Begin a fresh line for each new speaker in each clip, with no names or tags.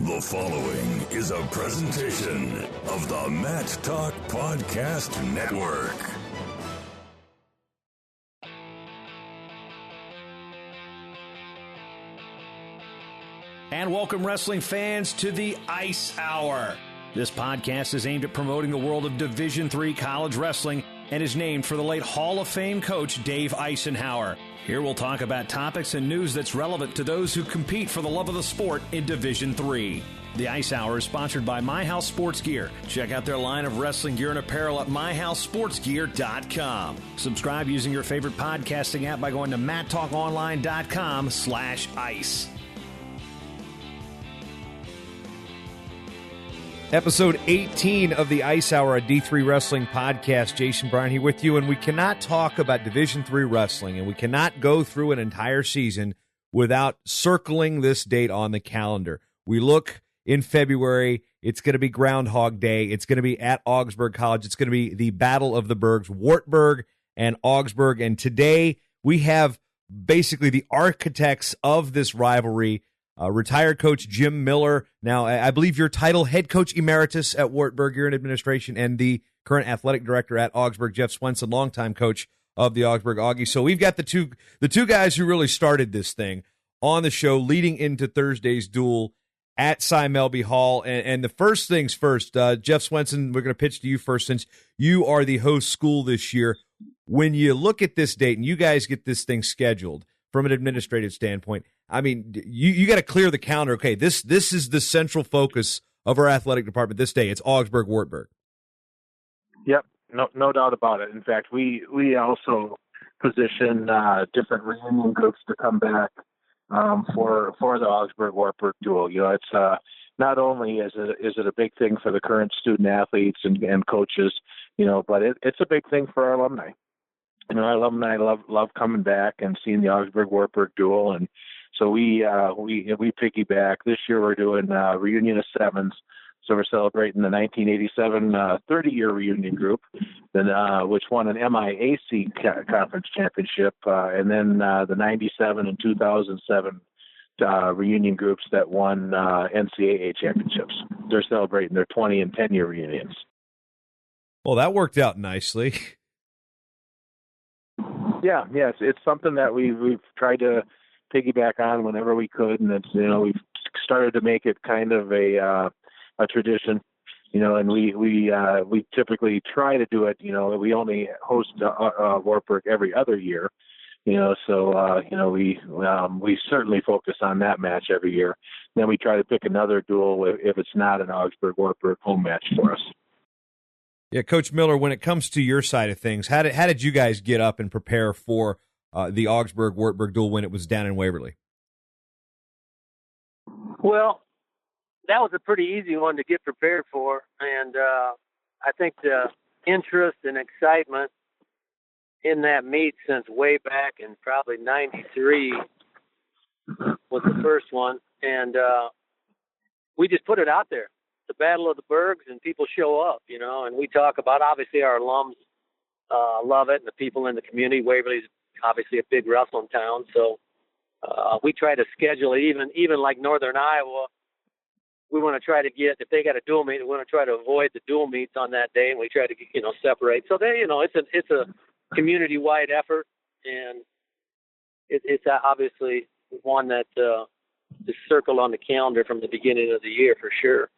The following is a presentation of the Matt Talk Podcast Network.
And welcome, wrestling fans, to the Ice Hour. This podcast is aimed at promoting the world of Division III college wrestling and is named for the late Hall of Fame coach Dave Eisenhower. Here we'll talk about topics and news that's relevant to those who compete for the love of the sport in Division III. The Ice Hour is sponsored by My House Sports Gear. Check out their line of wrestling gear and apparel at myhousesportsgear.com. Subscribe using your favorite podcasting app by going to matttalkonline.com/ice. Episode 18 of the Ice Hour, a D3 Wrestling podcast. Jason Bryan here with you, and we cannot talk about Division III wrestling, and we cannot go through an entire season without circling this date on the calendar. We look in February, it's going to be Groundhog Day. It's going to be at Augsburg College. It's going to be the Battle of the Burgs, Wartburg and Augsburg, and today we have basically the architects of this rivalry, retired coach Jim Miller. Now, I believe your title, head coach emeritus at Wartburg, you're in administration, and the current athletic director at Augsburg, Jeff Swenson, longtime coach of the Augsburg Augies. So we've got the two guys who really started this thing on the show, leading into Thursday's duel at Cy Melby Hall. And the first things first, Jeff Swenson, we're going to pitch to you first, since you are the host school this year. When you look at this date and you guys get this thing scheduled from an administrative standpoint, I mean, you got to clear the calendar. Okay, this is the central focus of our athletic department this day. It's Augsburg, Wartburg.
Yep, no doubt about it. In fact, we also position different reunion groups to come back for the Augsburg Wartburg duel. You know, it's not only is it a big thing for the current student athletes and coaches, you know, but it's a big thing for our alumni. You know, our alumni love coming back and seeing the Augsburg Wartburg duel, and so we piggyback. This year we're doing reunion of sevens, so we're celebrating the 1987 30-year reunion group, then which won an MIAC conference championship, and then the 97 and 2007 reunion groups that won NCAA championships. They're celebrating their 20 and 10-year reunions.
Well, that worked out nicely.
Yeah, it's something that we've tried to piggyback on whenever we could, and it's, you know, we've started to make it kind of a tradition, you know, and we typically try to do it. You know, we only host Wartburg every other year, you know, so you know, we certainly focus on that match every year. Then we try to pick another duel if it's not an Augsburg Wartburg home match for us.
Yeah, Coach Miller, when it comes to your side of things, how did you guys get up and prepare for the Augsburg-Wartburg duel when it was down in Waverly?
Well, that was a pretty easy one to get prepared for, and I think the interest and excitement in that meet since way back in probably '93 was the first one, and we just put it out there. The Battle of the Burgs, and people show up, you know, and we talk about, obviously our alums love it, and the people in the community. Waverly's obviously a big wrestling town, so we try to schedule it, even like Northern Iowa. We want to try to get, if they got a dual meet, we want to try to avoid the dual meets on that day, and we try to, you know, separate. So they, you know, it's a community-wide effort, and it's obviously one that is circled on the calendar from the beginning of the year for sure.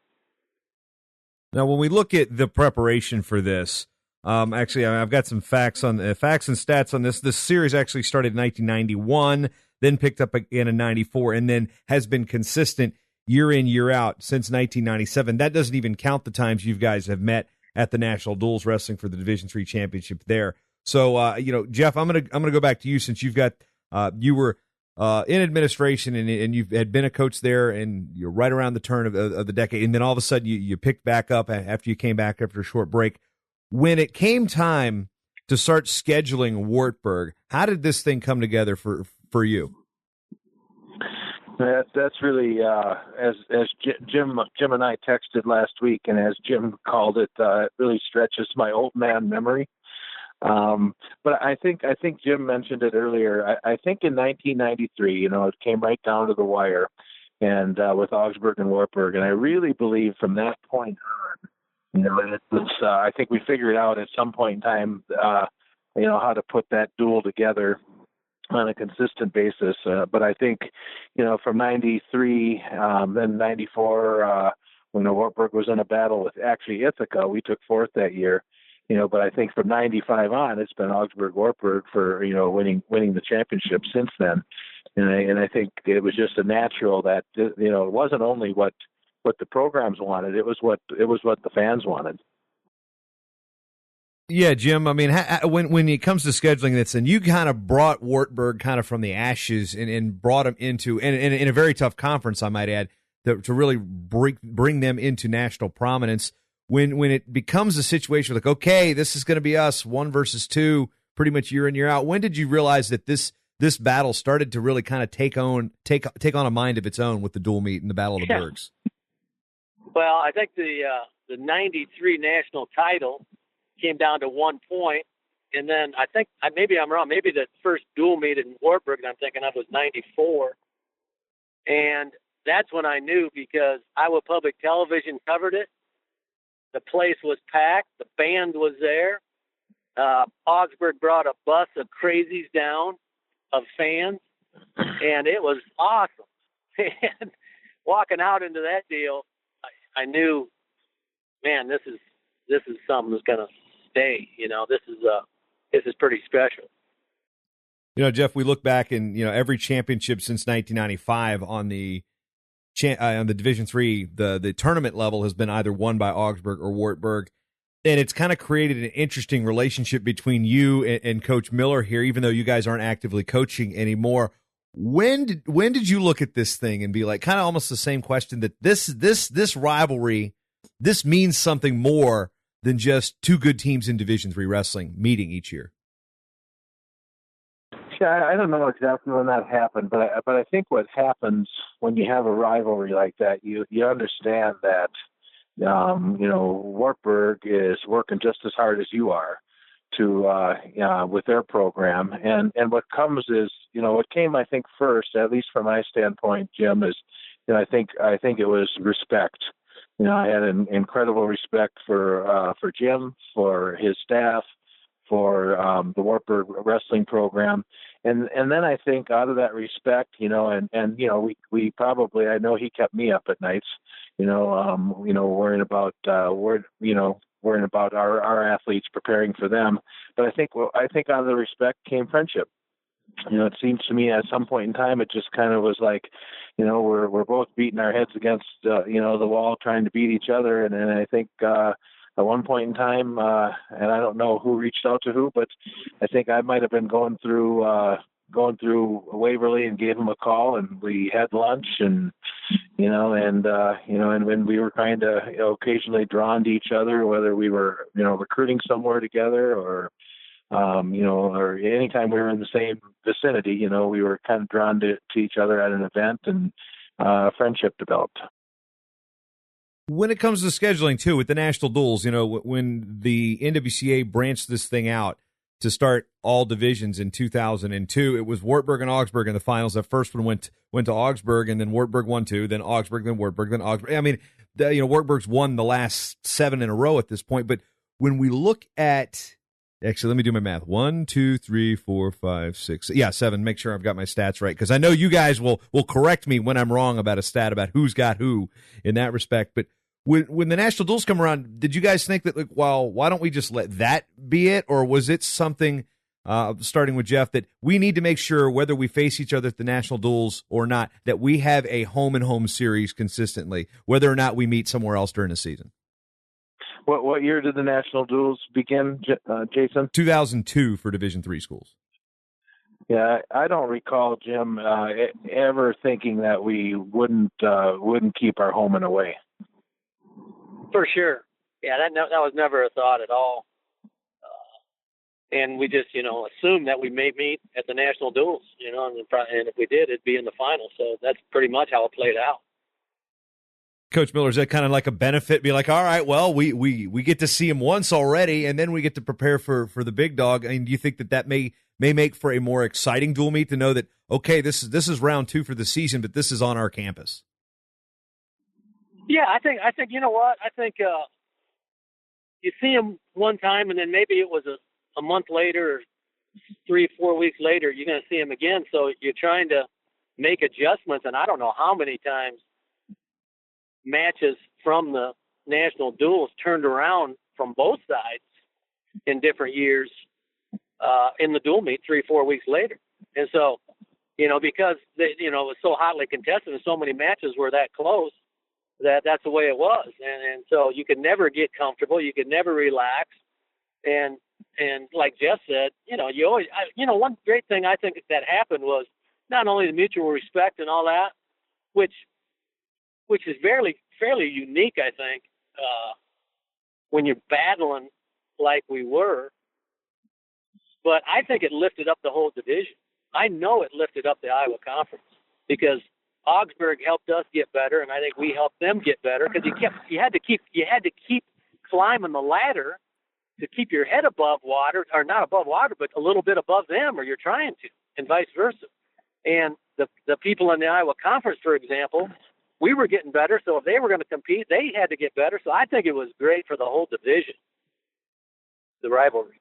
Now, when we look at the preparation for this, actually, I've got some facts and stats on this. This series actually started in 1991, then picked up again in 94, and then has been consistent year in, year out since 1997. That doesn't even count the times you guys have met at the National Duels Wrestling for the Division III Championship there. So, you know, Jeff, I'm gonna go back to you, since you've got you were in administration, and you had been a coach there, and you're right around the turn of the decade, and then all of a sudden you picked back up after you came back after a short break. When it came time to start scheduling Wartburg, how did this thing come together for you?
That's really as Jim and I texted last week, and as Jim called it, it really stretches my old man memory. But I think Jim mentioned it earlier. I think in 1993, you know, it came right down to the wire, and with Augsburg and Wartburg. And I really believe from that point on, it was, I think we figured out at some point in time, how to put that duel together on a consistent basis. But I think, from 93, then 94, when Wartburg was in a battle with actually Ithaca, we took fourth that year. But I think from 95 on, it's been Augsburg, Wartburg for, winning the championship since then. And I think it was just a natural that, it wasn't only what the programs wanted, it was what the fans wanted.
Yeah, Jim, I mean, when it comes to scheduling this, and you kind of brought Wartburg kind of from the ashes and brought them into, and in a very tough conference, I might add, to really bring them into national prominence. When it becomes a situation like, okay, this is going to be us, 1 versus 2, pretty much year in, year out, when did you realize that this battle started to really kind of take on a mind of its own with the dual meet and the Battle of the Burgs?
Well, I think the 93 national title came down to 1 point. And then I think, maybe I'm wrong, maybe the first dual meet in Wartburg that I'm thinking of was 94. And that's when I knew, because Iowa Public Television covered it. The place was packed. The band was there. Augsburg brought a bus of crazies down of fans, and it was awesome. And walking out into that deal, I knew, man, this is something that's going to stay. This is pretty special.
Jeff, we look back and every championship since 1995 on the Division III, the tournament level has been either won by Augsburg or Wartburg, and it's kind of created an interesting relationship between you and Coach Miller here, even though you guys aren't actively coaching anymore. When did you look at this thing and be like, kind of almost the same question, that this rivalry, this means something more than just two good teams in Division III wrestling meeting each year?
I don't know exactly when that happened, but I think what happens when you have a rivalry like that, you understand that, Wartburg is working just as hard as you are with their program. And what comes is, what came, I think, first, at least from my standpoint, Jim, is, I think it was respect. I had an incredible respect for Jim, for his staff, for the Wartburg wrestling program. And then I think out of that respect, we probably, I know he kept me up at nights, worrying about our athletes, preparing for them. But I think out of the respect came friendship. It seems to me at some point in time, it just kind of was like, we're both beating our heads against, the wall, trying to beat each other. And I think, at one point in time, and I don't know who reached out to who, but I think I might have been going through Waverly and gave him a call, and we had lunch, and when we were kind of occasionally drawn to each other, whether we were recruiting somewhere together or anytime we were in the same vicinity, we were kind of drawn to each other at an event, and friendship developed.
When it comes to scheduling, too, with the national duels, when the NWCA branched this thing out to start all divisions in 2002, it was Wartburg and Augsburg in the finals. That first one went to Augsburg, and then Wartburg won 2, then Augsburg, then Wartburg, then Augsburg. I mean, Wartburg's won the last 7 in a row at this point. But when we look at, actually, let me do my math. 1, 2, 3, 4, 5, 6. Yeah, 7. Make sure I've got my stats right, because I know you guys will correct me when I'm wrong about a stat about who's got who in that respect. But when the national duels come around, did you guys think that, why don't we just let that be it? Or was it something, starting with Jeff, that we need to make sure, whether we face each other at the national duels or not, that we have a home-and-home series consistently, whether or not we meet somewhere else during the season?
What year did the national duels begin, Jason?
2002 for Division III schools.
Yeah, I don't recall, Jim, ever thinking that we wouldn't keep our home and away.
For sure. Yeah, that was never a thought at all. And we just, assumed that we may meet at the national duels, and if we did, it'd be in the final. So that's pretty much how it played out.
Coach Miller, is that kind of like a benefit? Be like, all right, well, we get to see him once already, and then we get to prepare for the big dog. And do you think that may make for a more exciting dual meet to know that, okay, this is round 2 for the season, but this is on our campus?
Yeah, I think you know what? I think you see them one time, and then maybe it was a month later, or 3-4 weeks later, you're going to see them again. So you're trying to make adjustments, and I don't know how many times matches from the national duels turned around from both sides in different years in the dual meet 3-4 weeks later. And so, because it was so hotly contested and so many matches were that close, that's the way it was. And so you could never get comfortable. You could never relax. And like Jeff said, you always, one great thing I think that happened was not only the mutual respect and all that, which is fairly unique, I think, when you're battling like we were, but I think it lifted up the whole division. I know it lifted up the Iowa Conference because Augsburg helped us get better, and I think we helped them get better because you had to keep climbing the ladder to keep your head above water, or not above water, but a little bit above them, or you're trying to, and vice versa. And the people in the Iowa Conference, for example, we were getting better, so if they were going to compete, they had to get better. So I think it was great for the whole division, the rivalry.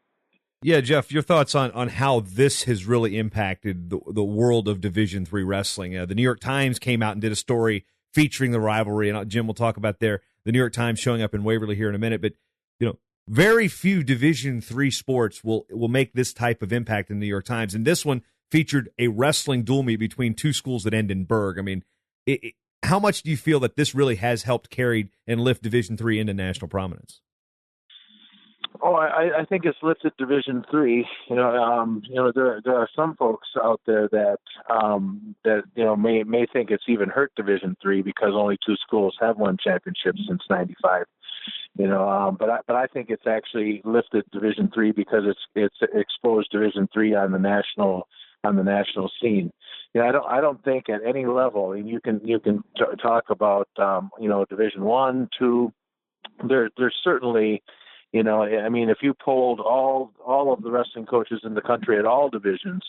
Yeah, Jeff, your thoughts on how this has really impacted the world of Division III wrestling. The New York Times came out and did a story featuring the rivalry, and Jim will talk about the New York Times showing up in Waverly here in a minute. But very few Division III sports will make this type of impact in the New York Times, and this one featured a wrestling dual meet between two schools that end in Burg. I mean, how much do you feel that this really has helped carry and lift Division III into national prominence?
Oh, I think it's lifted Division III. There are some folks out there that may think it's even hurt Division III because only two schools have won championships since '95. But I think it's actually lifted Division III because it's exposed Division III on the national scene. I don't think at any level, and you can talk about Division I, II. There's certainly. If you polled all of the wrestling coaches in the country at all divisions,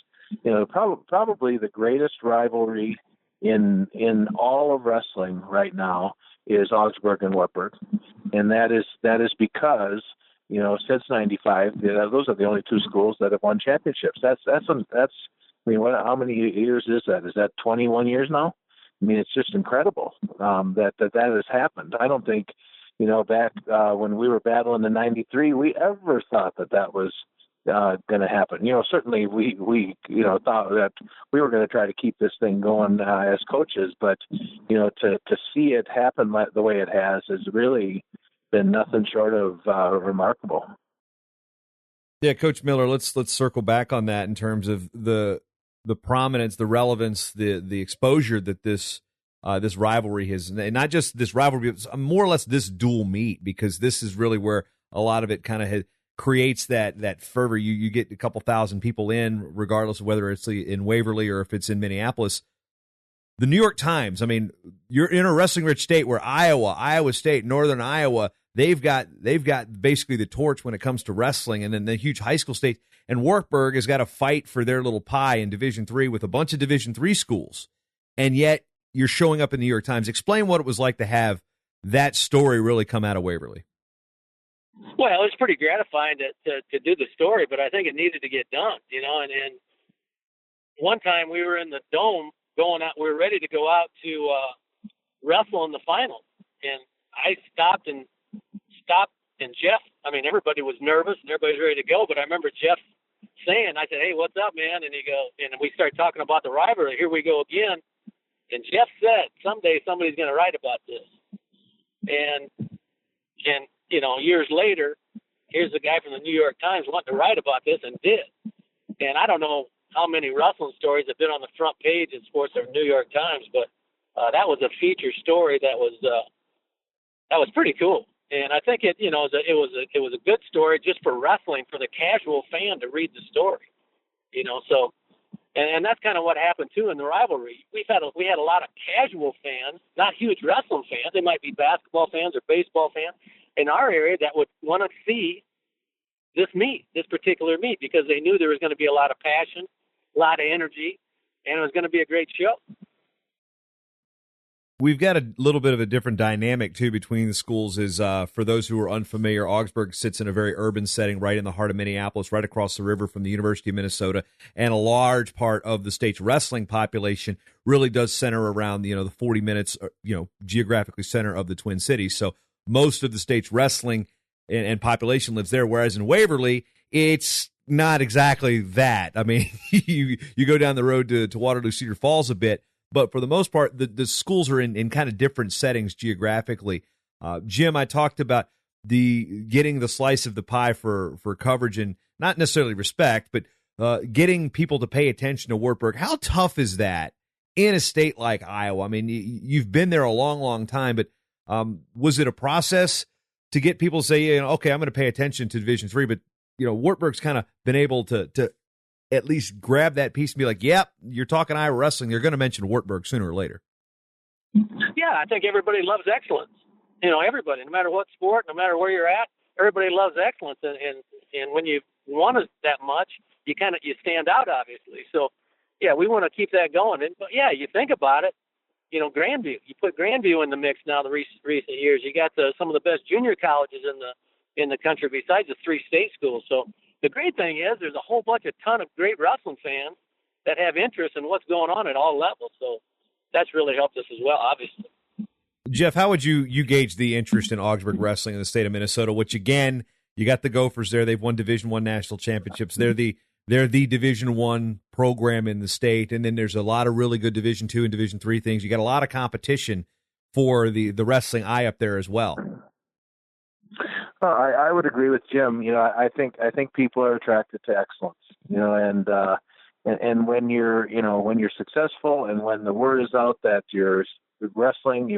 probably the greatest rivalry in all of wrestling right now is Augsburg and Wartburg, and that is because since '95, those are the only two schools that have won championships. How many years is that? Is that 21 years now? I mean, it's just incredible that has happened. I don't think. Back when we were battling in '93, we ever thought that was going to happen. Certainly we thought that we were going to try to keep this thing going as coaches, but to see it happen the way it has really been nothing short of remarkable.
Yeah, Coach Miller, let's circle back on that in terms of the prominence, the relevance, the exposure that this rivalry has, and not just this rivalry, but more or less this dual meet, because this is really where a lot of it kind of creates that fervor. You get a couple thousand people in, regardless of whether it's in Waverly or if it's in Minneapolis. The New York Times, I mean, you're in a wrestling-rich state where Iowa State, Northern Iowa, they've got basically the torch when it comes to wrestling, and then the huge high school state. And Wartburg has got to fight for their little pie in Division III with a bunch of Division III schools, and yet you're showing up in the New York Times. Explain what it was like to have that story really come out of Waverly.
Well, it's pretty gratifying to do the story, but I think it needed to get done, and one time we were in the dome going out, we were ready to go out to wrestle in the final, and I stopped and Jeff, everybody was nervous and everybody was ready to go, but I remember Jeff saying, I said, "Hey, what's up, man?" And he goes, and we started talking about the rivalry. Here we go again. And Jeff said, someday somebody's going to write about this. And years later, here's a guy from the New York Times wanting to write about this and did. And I don't know how many wrestling stories have been on the front page in sports of New York Times, but that was a feature story that was pretty cool. And I think it was a good story just for wrestling, for the casual fan to read the story, so. And that's kind of what happened too in the rivalry. We had a lot of casual fans, not huge wrestling fans. They might be basketball fans or baseball fans in our area that would want to see this particular meet, because they knew there was going to be a lot of passion, a lot of energy, and it was going to be a great show.
We've got a little bit of a different dynamic, too, between the schools. Is for those who are unfamiliar, Augsburg sits in a very urban setting right in the heart of Minneapolis, right across the river from the University of Minnesota, and a large part of the state's wrestling population really does center around, the 40 minutes, geographically center of the Twin Cities. So most of the state's wrestling and population lives there, whereas in Waverly, it's not exactly that. I mean, you go down the road to Waterloo Cedar Falls a bit, but for the most part, the schools are in kind of different settings geographically. Jim, I talked about getting the slice of the pie for coverage and not necessarily respect, but getting people to pay attention to Wartburg. How tough is that in a state like Iowa? I mean, you've been there a long, long time, but was it a process to get people to say, okay, I'm going to pay attention to Division III, but Wartburg's kind of been able to at least grab that piece and be like, yep, you're talking Iowa wrestling. You're going to mention Wartburg sooner or later.
Yeah, I think everybody loves excellence. Everybody, no matter what sport, no matter where you're at, everybody loves excellence. And when you want it that much, you stand out, obviously. So, yeah, we want to keep that going. But yeah, you think about it, Grandview. You put Grandview in the mix now. The recent years, you got some of the best junior colleges in the country besides the 3 state schools. So the great thing is there's a ton of great wrestling fans that have interest in what's going on at all levels. So that's really helped us as well, obviously.
Jeff, how would you gauge the interest in Augsburg wrestling in the state of Minnesota? Which again, you got the Gophers there. They've won Division I national championships. They're the Division I program in the state, and then there's a lot of really good Division II and Division III things. You got a lot of competition for the wrestling eye up there as well.
I would agree with Jim. I think people are attracted to excellence. And when you're successful, and when the word is out that your wrestling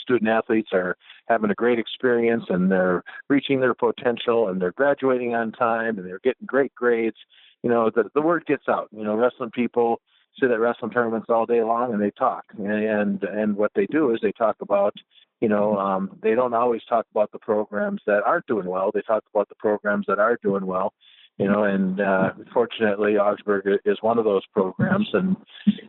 student athletes are having a great experience, and they're reaching their potential, and they're graduating on time, and they're getting great grades, the word gets out. Wrestling people sit at wrestling tournaments all day long, and they talk. And what they do is they talk about. They don't always talk about the programs that aren't doing well. They talk about the programs that are doing well, and fortunately Augsburg is one of those programs. And,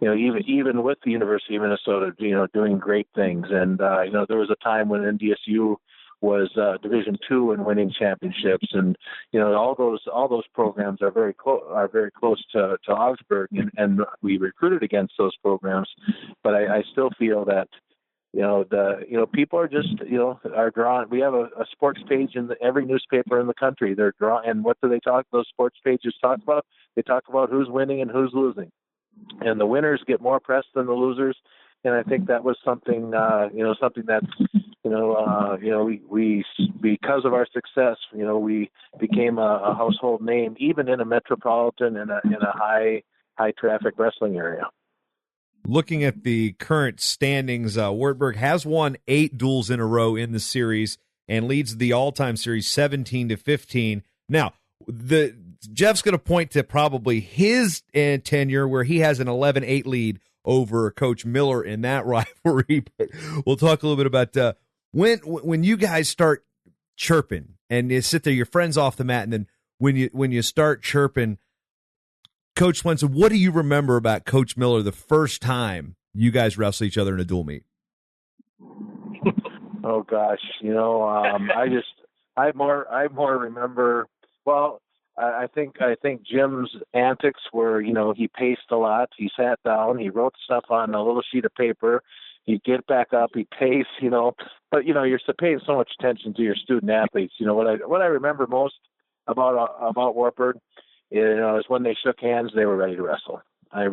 even with the University of Minnesota, doing great things. And, there was a time when NDSU was Division II and winning championships. And, all those programs are very close to Augsburg, and we recruited against those programs. But I still feel that, people are just, are drawn. We have a sports page in every newspaper in the country. They're drawn. And what do those sports pages talk about? They talk about who's winning and who's losing. And the winners get more press than the losers. And I think that was something that, we because of our success, we became a household name, even in a metropolitan and in a high traffic wrestling area.
Looking at the current standings, Wartburg has won 8 duels in a row in the series and leads the all-time series 17-15. Now, Jeff's going to point to probably his tenure where he has an 11-8 lead over Coach Miller in that rivalry. But we'll talk a little bit about when you guys start chirping and you sit there, your friends off the mat, and then when you start chirping. Coach Swenson, what do you remember about Coach Miller the first time you guys wrestled each other in a dual meet?
Oh gosh, I more remember. Well, I think Jim's antics were, he paced a lot. He sat down, he wrote stuff on a little sheet of paper. He'd get back up, he'd pace, But you're paying so much attention to your student athletes. What I remember most about Wartburg. Is when they shook hands, they were ready to wrestle. I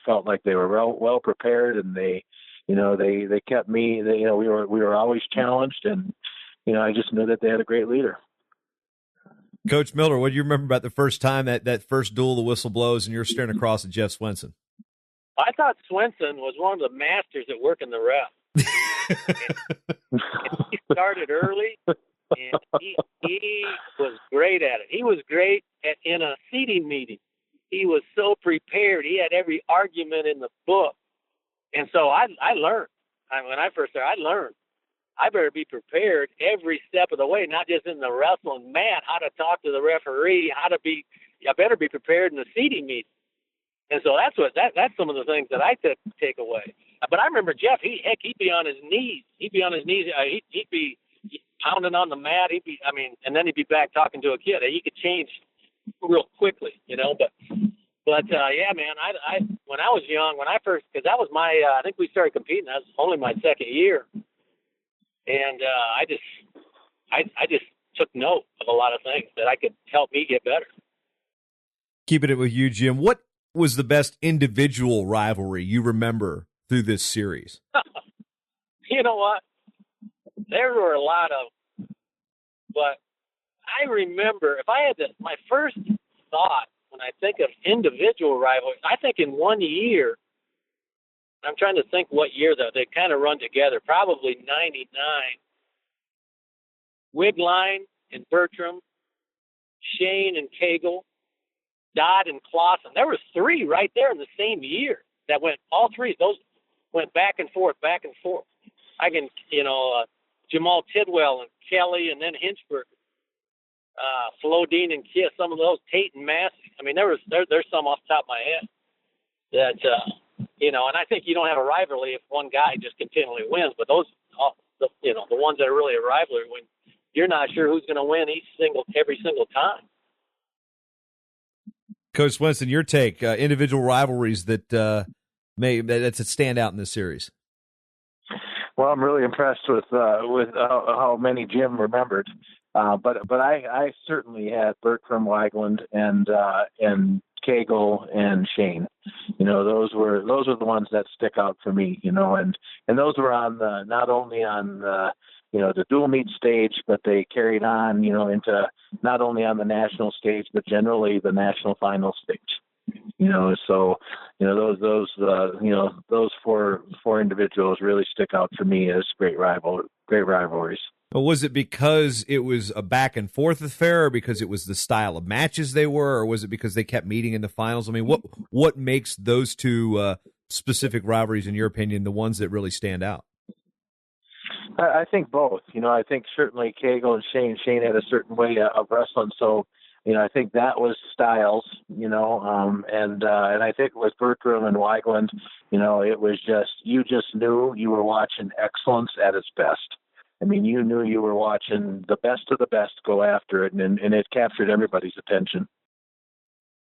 felt like they were well prepared, and they kept me. We were always challenged, and I just knew that they had a great leader.
Coach Miller, what do you remember about the first time that first duel, the whistle blows, and you're staring across at Jeff Swenson?
I thought Swenson was one of the masters at working the ref. He started early. And he was great at it. He was great in a seating meeting. He was so prepared. He had every argument in the book. And so I learned. When I first started, I learned. I better be prepared every step of the way, not just in the wrestling mat, how to talk to the referee, I better be prepared in the seating meeting. And so that's some of the things that I take away. But I remember Jeff. He'd be on his knees. He'd be pounding on the mat. And then he'd be back talking to a kid. He could change real quickly, But yeah, man. I when I was young, because that was my, I think we started competing. That was only my second year, and I just took note of a lot of things that I could help me get better.
Keeping it with you, Jim. What was the best individual rivalry you remember through this series?
You know what? There were a lot of, but I remember if I had my first thought when I think of individual rivalries, I think in 1 year, I'm trying to think what year though, they kind of run together, probably 99. Wigline and Bertram, Shane and Cagle, Dodd and Clausen. There were three right there in the same year that went, all three, those went back and forth. I can, Jamal Tidwell and Kelly and then Hinchberg, Flodine and Kiss, some of those, Tate and Massey. I mean, there's some off the top of my head that, and I think you don't have a rivalry if one guy just continually wins, but those, the ones that are really a rivalry when you're not sure who's going to win every single time.
Coach Swenson, your take, individual rivalries that's a standout in this series.
Well, I'm really impressed with how many Jim remembered, but I certainly had Bertram, Weigland, and Cagle and Shane. Those were the ones that stick out for me. And those were on not only on the dual meet stage, but they carried on into not only on the national stage, but generally the national final stage. So those four individuals really stick out for me as great rivalries.
Well, was it because it was a back and forth affair, or because it was the style of matches they were, or was it because they kept meeting in the finals? I mean, what makes those two specific rivalries, in your opinion, the ones that really stand out?
I think both. I think certainly Cagle and Shane had a certain way of wrestling, so I think that was styles, and I think with Bertram and Weigland, it was you just knew you were watching excellence at its best. I mean, you knew you were watching the best of the best go after it, and it captured everybody's attention.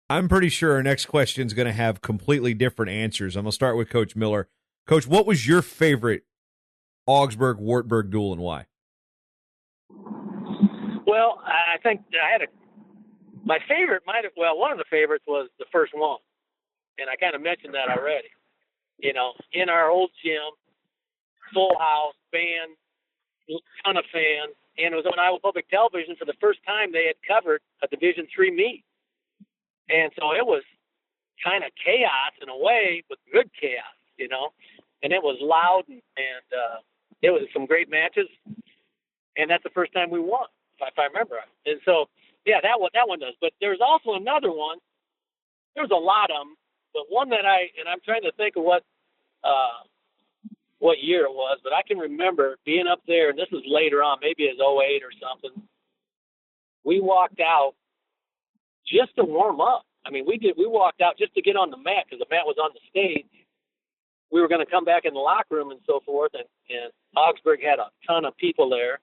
I'm pretty sure our next question is going to have completely different answers. I'm going to start with Coach Miller. Coach, what was your favorite Augsburg-Wartburg duel and why?
Well, I think I had my favorite one of the favorites was the first one, and I kind of mentioned that already. In our old gym, full house, band, ton of fans, and it was on Iowa Public Television for the first time they had covered a Division III meet. And so it was kind of chaos in a way, but good chaos, and it was loud and it was some great matches. And that's the first time we won, if I remember right. And so, yeah, that one does. But there's also another one. There's a lot of them, but one that I'm trying to think of what year it was, but I can remember being up there, and this was later on, maybe it was 08 or something. We walked out just to warm up. I mean, we walked out just to get on the mat because the mat was on the stage. We were going to come back in the locker room and so forth, and Augsburg had a ton of people there.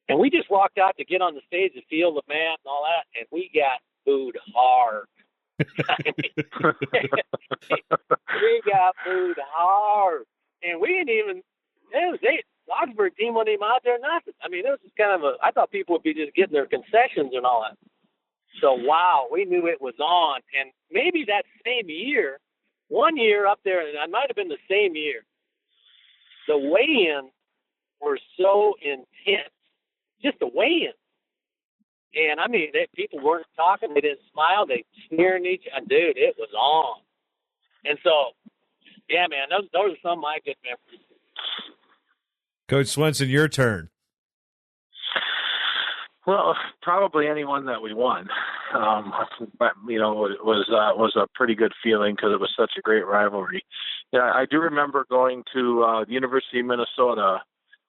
And we just walked out to get on the stage to feel the mat and all that, and we got booed hard. We got booed hard. And we didn't even, Augsburg team wasn't even out there, nothing. I mean, it was just kind of I thought people would be just getting their concessions and all that. So, wow, we knew it was on. And maybe that same year, 1 year up there, and it might have been the same year, the weigh-ins were so intense, just the weigh-ins. And, I mean, people weren't talking. They didn't smile. They sneering at each other. Dude, it was on. And so, yeah, man, those are some of my good memories.
Coach Swenson, your turn.
Well, probably anyone that we won. But it was a pretty good feeling because it was such a great rivalry. Yeah, I do remember going to the University of Minnesota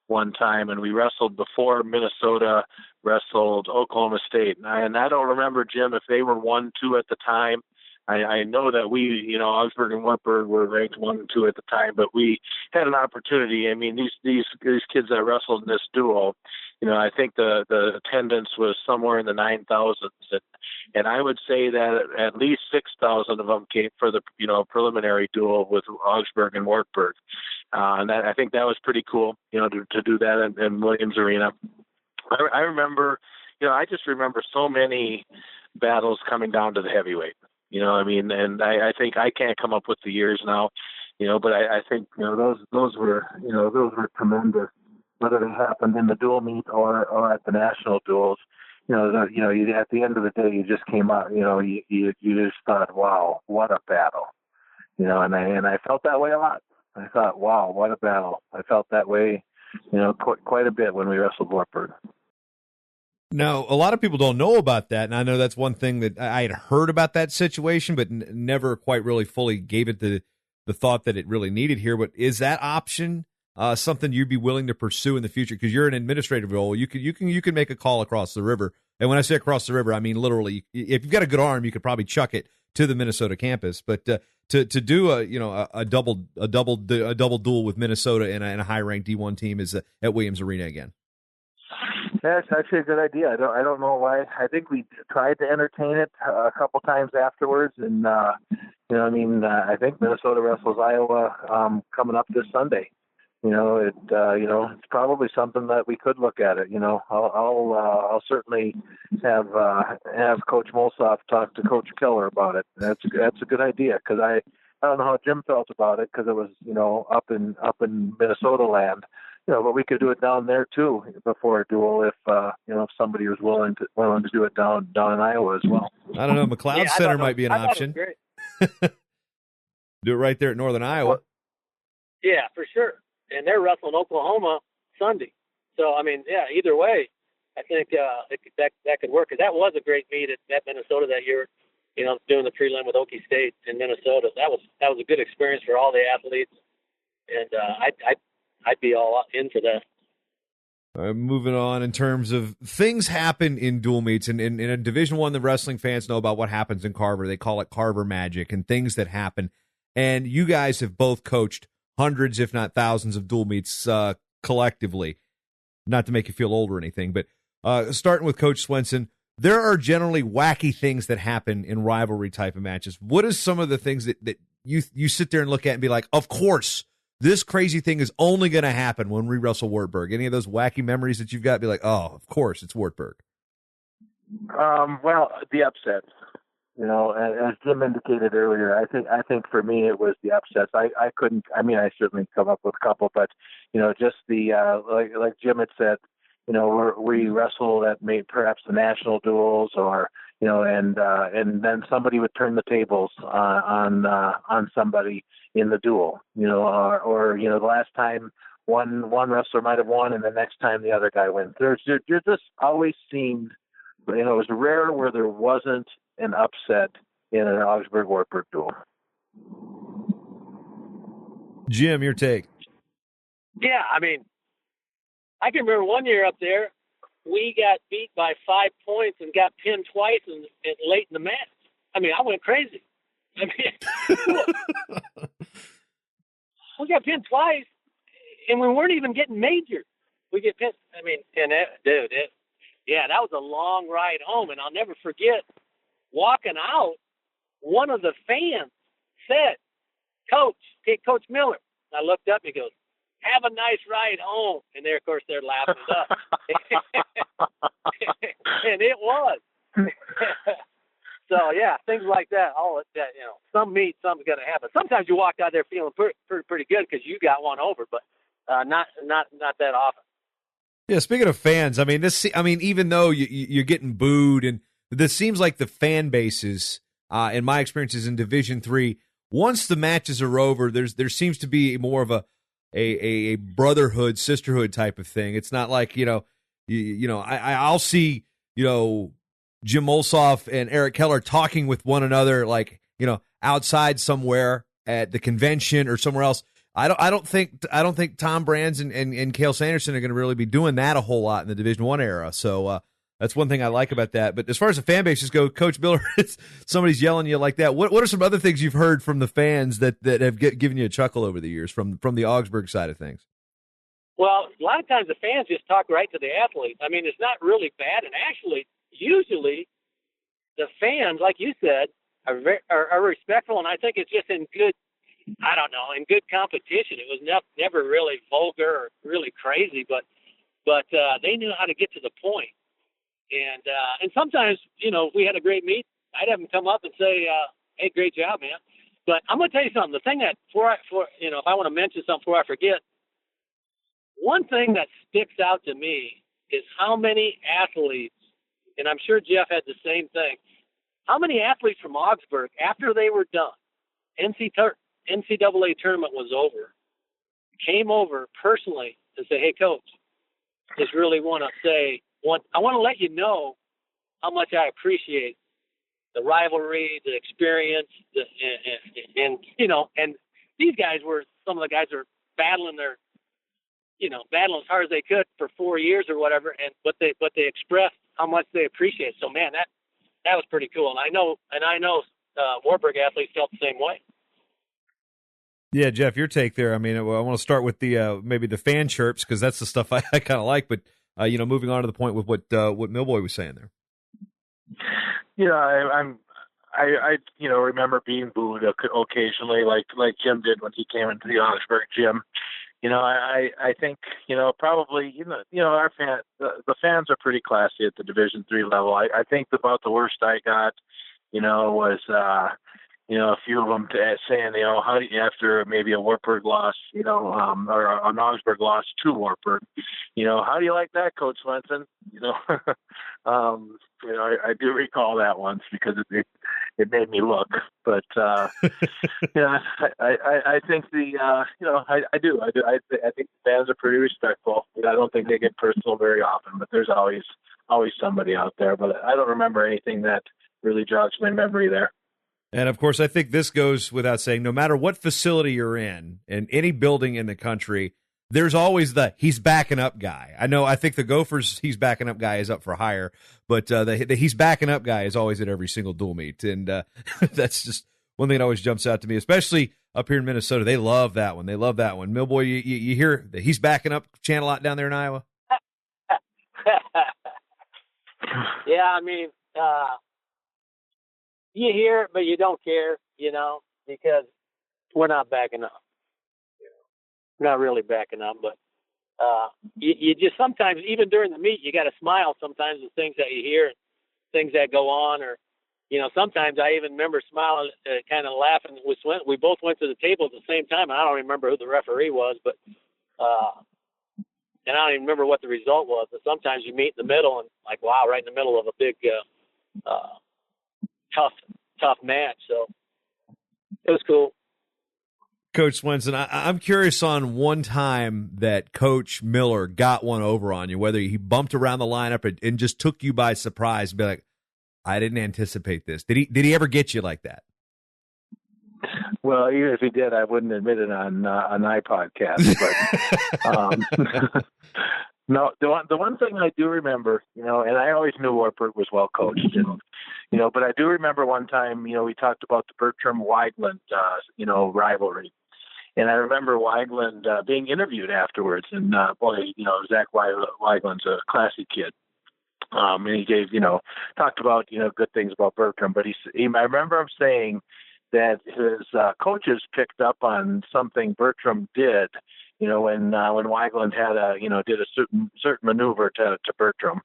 one time, and we wrestled before Minnesota wrestled Oklahoma State. And I don't remember, Jim, if they were 1-2 at the time. I know that we, Augsburg and Wartburg were ranked 1 and 2 at the time, but we had an opportunity. I mean, these kids that wrestled in this duel, I think the attendance was somewhere in the 9,000s, and I would say that at least 6,000 of them came for the preliminary duel with Augsburg and Wartburg, and I think that was pretty cool, to do that in Williams Arena. I remember, I just remember so many battles coming down to the heavyweight. And I think I can't come up with the years now, but I think, those were tremendous, whether they happened in the dual meet or at the national duels. At the end of the day, you just came out, you just thought, wow, what a battle, and I felt that way a lot. I thought, wow, what a battle. I felt that way, quite a bit when we wrestled Wartburg.
Now, a lot of people don't know about that, and I know that's one thing that I had heard about that situation, but never quite really fully gave it the thought that it really needed here. But is that option something you'd be willing to pursue in the future? Because you're an administrative role, you can make a call across the river, and when I say across the river, I mean literally. If you've got a good arm, you could probably chuck it to the Minnesota campus. But to do a double duel with Minnesota and a high ranked D1 team is at Williams Arena again.
That's actually a good idea. I don't know why. I think we tried to entertain it a couple times afterwards, and I think Minnesota wrestles Iowa coming up this Sunday. It's probably something that we could look at it. I'll certainly have Coach Molsoff talk to Coach Keller about it. That's a good idea, because I don't know how Jim felt about it, because it was up in Minnesota land. But we could do it down there too before a duel if somebody was willing to do it down in Iowa as well.
I don't know. McLeod Center might be an option. Do it right there at Northern Iowa.
Well, yeah, for sure. And they're wrestling Oklahoma Sunday. So either way, I think that could work. 'Cause that was a great meet at Minnesota that year. Doing the prelim with Okie State in Minnesota. That was a good experience for all the athletes, and I'd be all in for that.
Moving on, in terms of things happen in dual meets, and in a Division I, the wrestling fans know about what happens in Carver. They call it Carver magic and things that happen. And you guys have both coached hundreds, if not thousands, of dual meets collectively. Not to make you feel old or anything, but starting with Coach Swenson, there are generally wacky things that happen in rivalry type of matches. What is some of the things that you sit there and look at and be like, of course, this crazy thing is only going to happen when we wrestle Wartburg? Any of those wacky memories that you've got, be like, oh, of course, it's Wartburg.
Well, the upsets. As Jim indicated earlier, I think for me it was the upsets. I certainly come up with a couple, but just the like Jim had said, we wrestle at perhaps the national duels, or and then somebody would turn the tables on somebody in the duel, or the last time one wrestler might have won, and the next time the other guy wins. There just always seemed, it was rare where there wasn't an upset in an Augsburg-Wartburg duel.
Jim, your take?
Yeah, I can remember one year up there, we got beat by 5 points and got pinned twice and late in the match. I went crazy. We got pinned twice, and we weren't even getting majored. We get pinned. That was a long ride home, and I'll never forget walking out. One of the fans said, Coach Miller. And I looked up and he goes, "Have a nice ride home." And they're laughing at us. And it was. So, yeah, things like that. All that, something's going to happen. Sometimes you walk out there feeling pretty good because you got one over, but not that often.
Yeah, speaking of fans, even though you're getting booed, and this seems like the fan bases, in my experiences in Division III, once the matches are over, there seems to be more of a brotherhood, sisterhood type of thing. It's not like, I'll see, Jim Molsoff and Eric Keller talking with one another, like, outside somewhere at the convention or somewhere else. I don't think Tom Brands and Cale Sanderson are going to really be doing that a whole lot in the Division I era. So That's one thing I like about that. But as far as the fan bases go, Coach Miller, somebody's yelling at you like that. What are some other things you've heard from the fans that have given you a chuckle over the years from the Augsburg side of things?
Well, a lot of times the fans just talk right to the athletes. I mean, it's not really bad, and actually, usually the fans, like you said, are respectful, and I think it's just in good, in good competition. It was never really vulgar or really crazy, but they knew how to get to the point. And sometimes, if we had a great meet, I'd have them come up and say, hey, great job, man. But I'm going to tell you something. The thing that, if I want to mention something before I forget, one thing that sticks out to me is how many athletes, and I'm sure Jeff had the same thing, how many athletes from Augsburg, after they were done, NCAA tournament was over, came over personally to say, hey, Coach, just really want to say, I want to let you know how much I appreciate the rivalry, the experience, and these guys were, some of the guys are battling as hard as they could for 4 years or whatever, but they expressed how much they appreciate it. So, man, that was pretty cool. And I know Warburg athletes felt the same way.
Yeah, Jeff, your take there. I mean, I want to start with the maybe the fan chirps, because that's the stuff I kind of like. But moving on to the point with what Milboy was saying there.
I remember being booed occasionally, like Jim did when he came into the Augsburg gym. I think probably our the fans are pretty classy at the Division III level. I think about the worst I got, was a few of them saying, how do you, after maybe a Wartburg loss, or an Augsburg loss to Wartburg, how do you like that, Coach Swenson? I do recall that once because it made me look, but I think I do. I think the fans are pretty respectful. I don't think they get personal very often, but there's always somebody out there. But I don't remember anything that really jogs my memory there.
And, of course, I think this goes without saying, no matter what facility you're in any building in the country, there's always the he's backing up guy. I think the Gophers he's backing up guy is up for hire, but the he's backing up guy is always at every single dual meet. And that's just one thing that always jumps out to me, especially up here in Minnesota. They love that one. Milboy, you hear the he's backing up chant a lot down there in Iowa?
Yeah, I mean, you hear it, but you don't care, because we're not backing up. We're not really backing up, but you just sometimes, even during the meet, you got to smile sometimes with things that you hear and things that go on, or, sometimes I even remember smiling, kind of laughing with Swenson. We both went to the table at the same time, and I don't remember who the referee was, but and I don't even remember what the result was, but sometimes you meet in the middle and like, wow, right in the middle of a big tough match. So it was cool.
Coach Swenson, I'm curious on one time that Coach Miller got one over on you, whether he bumped around the lineup and just took you by surprise and be like, I didn't anticipate this. Did he ever get you like that?
Well, even if he did, I wouldn't admit it on iPodcast. But no, the one thing I do remember, and I always knew Wartburg was well coached, but I do remember one time, we talked about the Bertram-Weigland, rivalry. And I remember Weigland being interviewed afterwards, and Zach Weigland's a classy kid. And he gave, talked about, good things about Bertram, but I remember him saying that his coaches picked up on something Bertram did, when Weigland had did a certain maneuver to Bertram,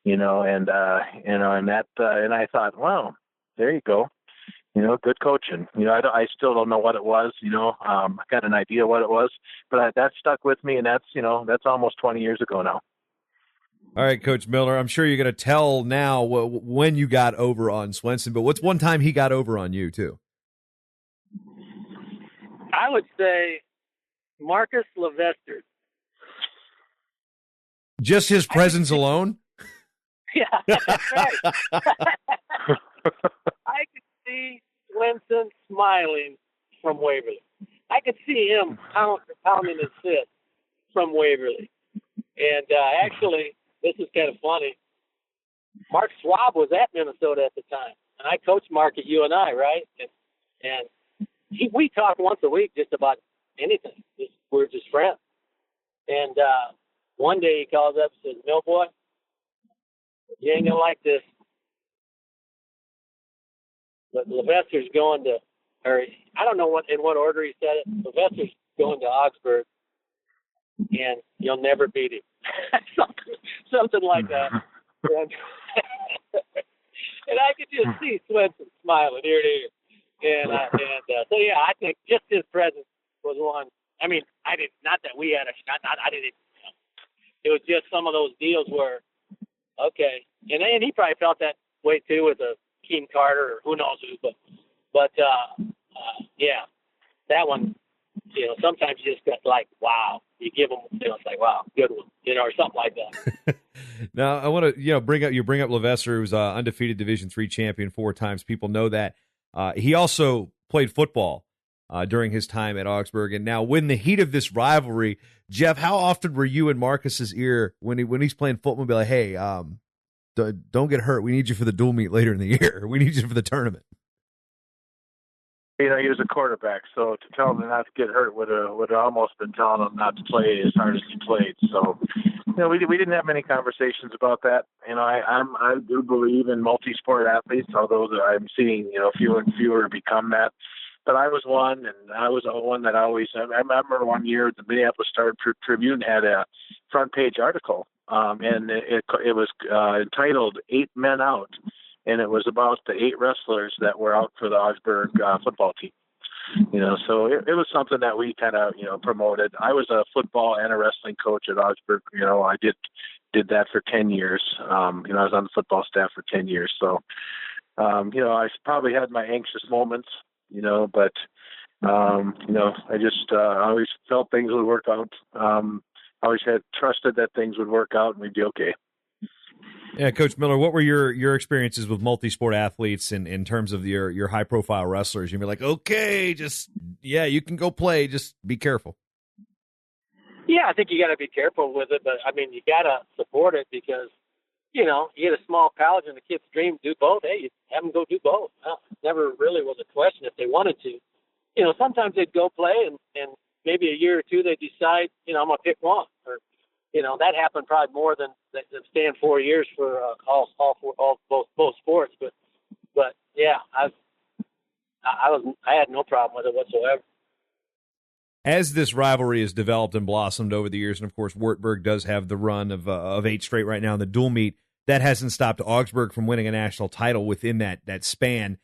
and I thought, wow, there you go. Good coaching. I still don't know what it was. I got an idea what it was, but that stuck with me, and that's almost 20 years ago now.
All right, Coach Miller, I'm sure you're going to tell now when you got over on Swenson, but what's one time he got over on you, too?
I would say Marcus Levester.
Just his presence alone?
Yeah, that's right. I could see Swenson smiling from Waverly. I could see him pounding his fist from Waverly. And actually, this is kind of funny. Mark Schwab was at Minnesota at the time, and I coached Mark at UNI, right? And we talk once a week just about anything. We're just friends. And one day he calls up and says, "Mill boy, you ain't gonna like this, but Levester's going to," or I don't know in what order he said it. "Levester's going to Augsburg, and you'll never beat him." something like that. And I could just see Swenson smiling ear to ear. So yeah, I think just his presence was one. I mean, not that we had I didn't. It was just some of those deals where, okay, and he probably felt that way too with a Keen Carter or who knows who, but yeah, that one, sometimes you just got like, wow, you give them, it's like, wow, good one, or something like that.
Now, I want to, bring up Levester, who's undefeated Division III champion 4 times. People know that. He also played football during his time at Augsburg. And now, when the heat of this rivalry, Jeff, how often were you in Marcus's ear when he's playing football and be like, "Hey, don't get hurt. We need you for the dual meet later in the year. We need you for the tournament."
He was a quarterback, so to tell him not to get hurt would have almost been telling him not to play as hard as he played. So, we didn't have many conversations about that. I do believe in multi-sport athletes, although I'm seeing fewer and fewer become that. But I was one, and I was one that I remember one year the Minneapolis Star-Tribune had a front page article, and it was entitled "8 Men Out." And it was about the 8 wrestlers that were out for the Augsburg football team. So it was something that we kind of, promoted. I was a football and a wrestling coach at Augsburg. I did that for 10 years. I was on the football staff for 10 years. So, I probably had my anxious moments, but, I just always felt things would work out. I always had trusted that things would work out and we'd be okay.
Yeah, Coach Miller, what were your experiences with multi-sport athletes in terms of your high-profile wrestlers? You'd be like, okay, you can go play. Just be careful.
Yeah, I think you got to be careful with it, but, you got to support it because, you get a small college and the kids dream do both. Hey, you have them go do both. Well, it never really was a question if they wanted to. Sometimes they'd go play and maybe a year or two they'd decide, I'm going to pick one. Or, that happened probably more than staying 4 years for both sports. But yeah, I had no problem with it whatsoever.
As this rivalry has developed and blossomed over the years, and of course Wartburg does have the run of 8 straight right now in the dual meet, that hasn't stopped Augsburg from winning a national title within that span.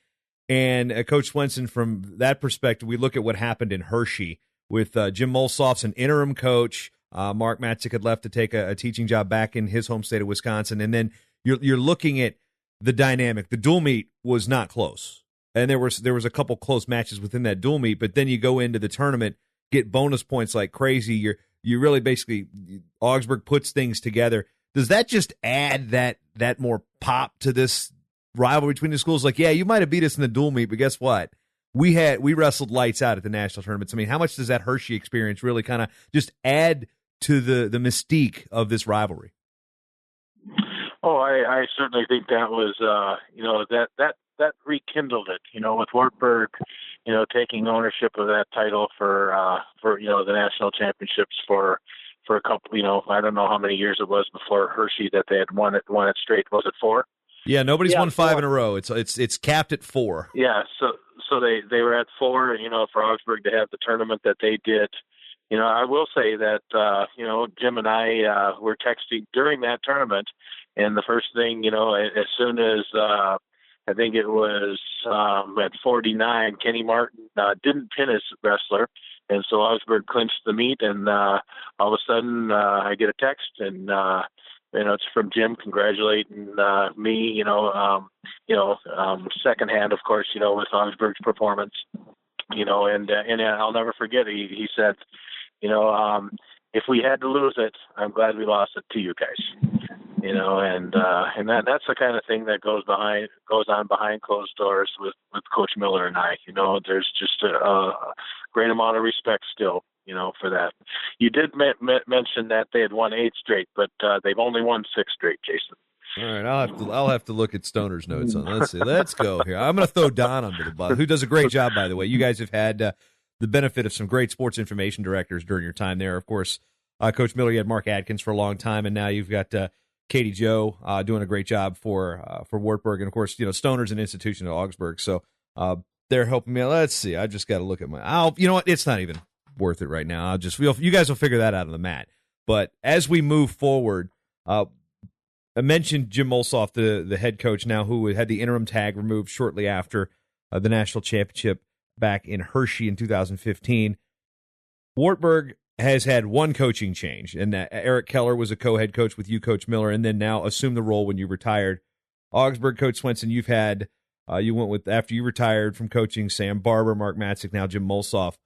And Coach Swenson, from that perspective, we look at what happened in Hershey with Jim Mulsoff's an interim coach. Mark Matzik had left to take a teaching job back in his home state of Wisconsin. And then you're looking at the dynamic. The dual meet was not close. And there was a couple close matches within that dual meet, but then you go into the tournament, get bonus points like crazy. You really basically, Augsburg puts things together. Does that just add that more pop to this rivalry between the schools? Like, yeah, you might have beat us in the dual meet, but guess what? We wrestled lights out at the national tournaments. How much does that Hershey experience really kind of just add to the mystique of this rivalry?
Oh, I certainly think that was, that rekindled it, with Wartburg, taking ownership of that title for the national championships for a couple, I don't know how many years it was before Hershey that they had won it straight. Was it 4?
Yeah, nobody's won 5 in a row. It's capped at 4.
Yeah, so they were at 4, for Augsburg to have the tournament that they did. I will say that, Jim and I were texting during that tournament, and the first thing, as soon as I think it was at 49, Kenny Martin didn't pin his wrestler, and so Augsburg clinched the meet, and all of a sudden I get a text, and it's from Jim congratulating me, secondhand, of course, with Augsburg's performance, and I'll never forget, he said, if we had to lose it, I'm glad we lost it to you guys. And that's the kind of thing that goes on behind closed doors with Coach Miller and I. There's just a great amount of respect still, for that. You did mention that they had won 8 straight, but they've only won 6 straight, Jason.
All right, I'll have to look at Stoner's notes on. Let's see. Let's go here. I'm going to throw Don under the bus, who does a great job, by the way. You guys have had the benefit of some great sports information directors during your time there. Of course, Coach Miller, you had Mark Adkins for a long time, and now you've got Katie Joe doing a great job for Wartburg, and of course, Stoner's an institution at Augsburg, so they're helping me. Let's see. I just got to look at my. You know what? It's not even worth it right now. You guys will figure that out on the mat. But as we move forward, I mentioned Jim Mulsoff, the head coach now, who had the interim tag removed shortly after the national championship back in Hershey in 2015. Wartburg has had one coaching change, and Eric Keller was a co-head coach with you, Coach Miller, and then now assumed the role when you retired. Augsburg, Coach Swenson, you went with, after you retired from coaching, Sam Barber, Mark Matzik, now Jim Mulsoff.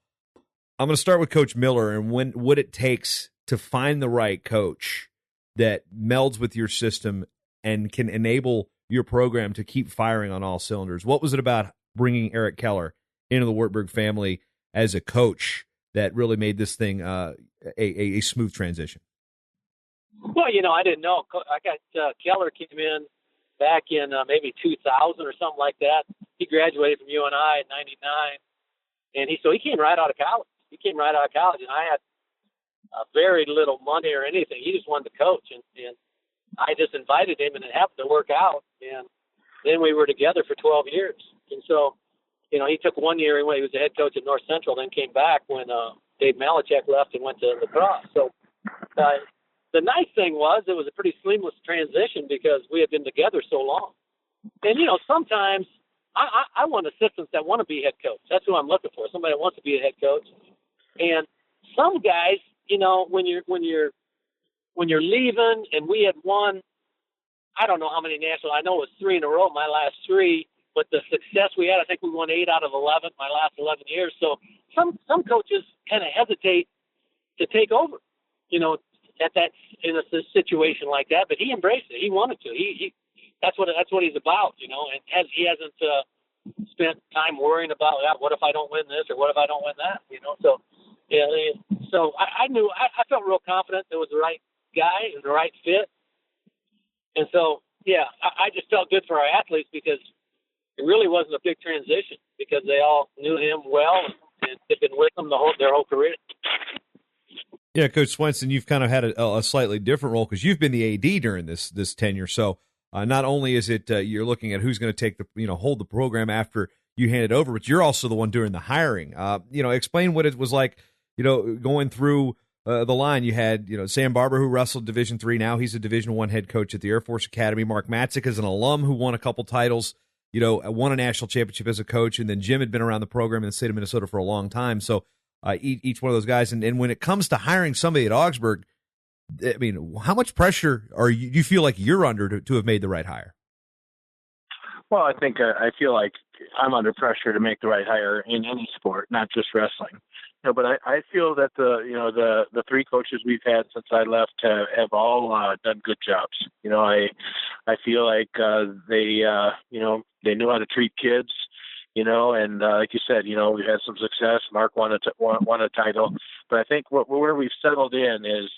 I'm going to start with Coach Miller and what it takes to find the right coach that melds with your system and can enable your program to keep firing on all cylinders. What was it about bringing Eric Keller into the Wartburg family as a coach that really made this thing a smooth transition?
Well, I didn't know. I got Keller came in back in maybe 2000 or something like that. He graduated from UNI in '99, and he came right out of college. And I had very little money or anything. He just wanted to coach, and I just invited him, and it happened to work out. And then we were together for 12 years. And so, he took 1 year when he was the head coach at North Central, then came back when Dave Malachek left and went to lacrosse. So the nice thing was it was a pretty seamless transition because we had been together so long. And, sometimes I want assistants that want to be head coach. That's who I'm looking for, somebody that wants to be a head coach. And some guys, when you're leaving, and we had won, I don't know how many national. I know it was 3 in a row, my last 3, but the success we had, I think we won 8 out of 11 my last 11 years. So some coaches kind of hesitate to take over, at that in a situation like that. But he embraced it. He wanted to. He that's what he's about, and he hasn't spent time worrying about what if I don't win this or what if I don't win that, So. Yeah, so I knew I felt real confident it was the right guy and the right fit, and so I just felt good for our athletes because it really wasn't a big transition because they all knew him well and they've been with him their whole career.
Yeah, Coach Swenson, you've kind of had a slightly different role because you've been the AD during this tenure. So not only is it you're looking at who's going to take hold the program after you hand it over, but you're also the one doing the hiring. Explain what it was like. Going through the line, you had, Sam Barber, who wrestled Division III. Now he's a Division I head coach at the Air Force Academy. Mark Matzik is an alum who won a couple titles, won a national championship as a coach. And then Jim had been around the program in the state of Minnesota for a long time. So each one of those guys. And when it comes to hiring somebody at Augsburg, I mean, how much pressure do you feel like you're under to have made the right hire?
Well, I think I feel like I'm under pressure to make the right hire in any sport, not just wrestling. But I feel that the 3 coaches we've had since I left have all done good jobs. I feel like they knew how to treat kids. And like you said, we've had some success. Mark won a title, but I think where we've settled in is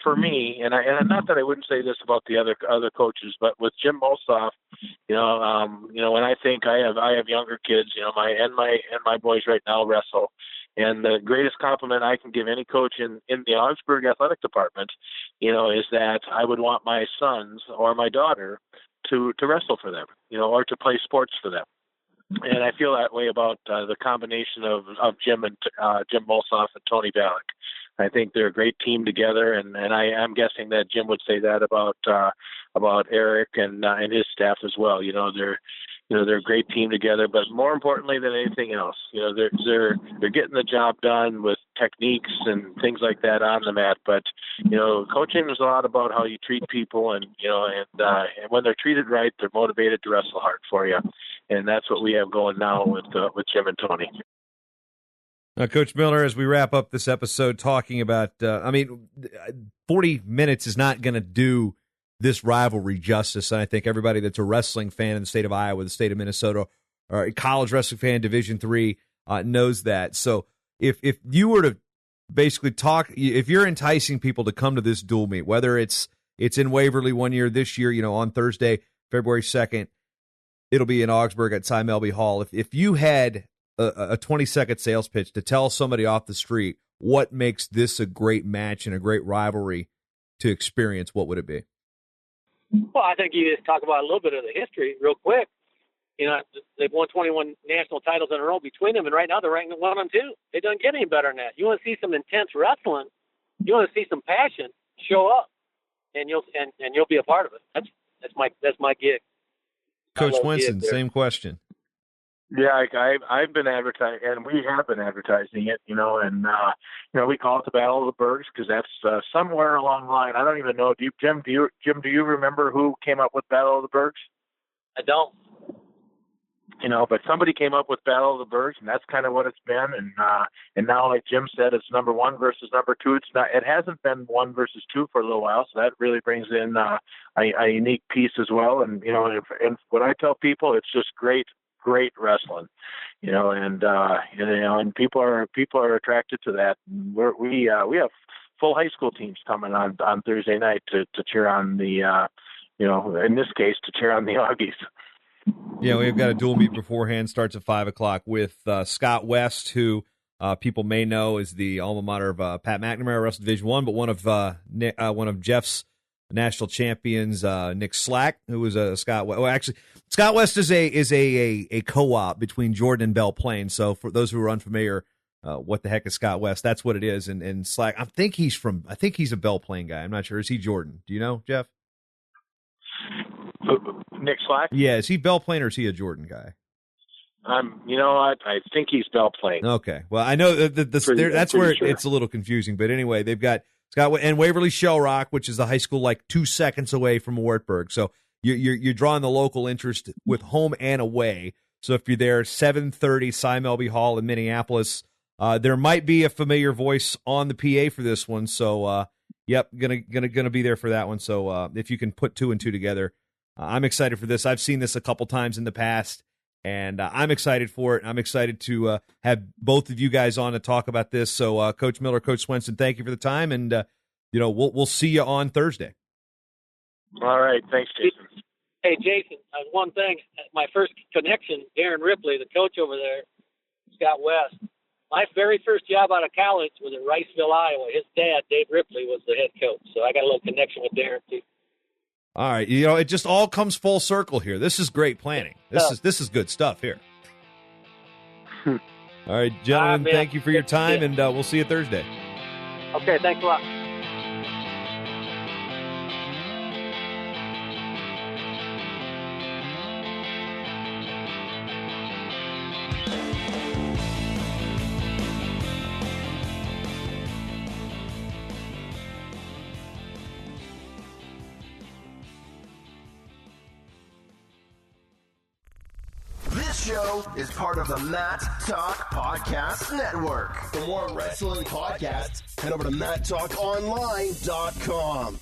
for me, and not that I wouldn't say this about the other coaches, but with Jim Mulsoff, when I think I have younger kids, my boys right now wrestle, and the greatest compliment I can give any coach in the Augsburg athletic department, is that I would want my sons or my daughter to wrestle for them, or to play sports for them. And I feel that way about the combination of Jim and Jim Mulsoff and Tony Ballack. I think they're a great team together, and I'm guessing that Jim would say that about Eric and his staff as well. They're a great team together, but more importantly than anything else, they're getting the job done with techniques and things like that on the mat. But coaching is a lot about how you treat people, and when they're treated right, they're motivated to wrestle hard for you, and that's what we have going now with Jim and Tony.
Coach Miller, as we wrap up this episode talking about, 40 minutes is not going to do this rivalry justice. And I think everybody that's a wrestling fan in the state of Iowa, the state of Minnesota, or a college wrestling fan, Division III, knows that. So if you were to basically talk, if you're enticing people to come to this dual meet, whether it's It's in Waverly one year. This year, on Thursday, February 2nd, it'll be in Augsburg at Cy Melby Hall. If you had a 20-second sales pitch to tell somebody off the street what makes this a great match and a great rivalry to experience, what would it be?
Well, I think you just talk about a little bit of the history real quick. They've won 21 national titles in a row between them, and right now they're ranked 1 and 2. They don't get any better than that. You want to see some intense wrestling, you want to see some passion, show up, and you'll be a part of it. That's my gig.
Coach Swenson, same question.
Yeah, I've been advertising, and we have been advertising it, and we call it the Battle of the Burgs because that's somewhere along the line. I don't even know. Jim, do you remember who came up with Battle of the Burgs?
I don't.
But somebody came up with Battle of the Burgs, and that's kind of what it's been. And now, like Jim said, it's number 1 versus number 2. It hasn't been 1 versus 2 for a little while, so that really brings in a unique piece as well. And and what I tell people, it's just great wrestling, and people are attracted to that. We have full high school teams coming on Thursday night to cheer on the in this case to cheer on the Augies.
Yeah, we've got a dual meet beforehand. Starts at 5:00 with Scott West, who people may know is the alma mater of Pat McNamara, wrestled Division I, but one of Jeff's national champions, Nick Slack, who was a Scott West. Well, actually, Scott West is a co-op between Jordan and Belle Plaine. So for those who are unfamiliar, what the heck is Scott West? That's what it is. And Slack, I think he's a Belle Plaine guy. I'm not sure. Is he Jordan? Do you know, Jeff?
Nick Slack?
Yeah, is he Belle Plaine or is he a Jordan guy?
I think he's Belle Plaine.
Okay. Well, I know that's where it's a little confusing. But anyway, they've got Scott and Waverly Shell Rock, which is the high school like 2 seconds away from Wartburg. So you're drawing the local interest with home and away. So if you're there, 7:30 Cy Melby Hall in Minneapolis, there might be a familiar voice on the PA for this one. So yep, gonna be there for that one. So if you can put 2 and 2 together, I'm excited for this. I've seen this a couple times in the past, and I'm excited for it. I'm excited to have both of you guys on to talk about this. So, Coach Miller, Coach Swenson, thank you for the time, and we'll see you on Thursday.
All right, thanks, Jason.
Hey, Jason, one thing. My first connection, Darren Ripley, the coach over there, Scott West. My very first job out of college was in Riceville, Iowa. His dad, Dave Ripley, was the head coach, so I got a little connection with Darren too.
All right, it just all comes full circle here. This is great planning. This is good stuff here. All right, gentlemen, thank you for your time, and we'll see you Thursday.
Okay, thanks a lot.
This show is part of the Matt Talk Podcast Network. For more wrestling podcasts, head over to MattTalkOnline.com.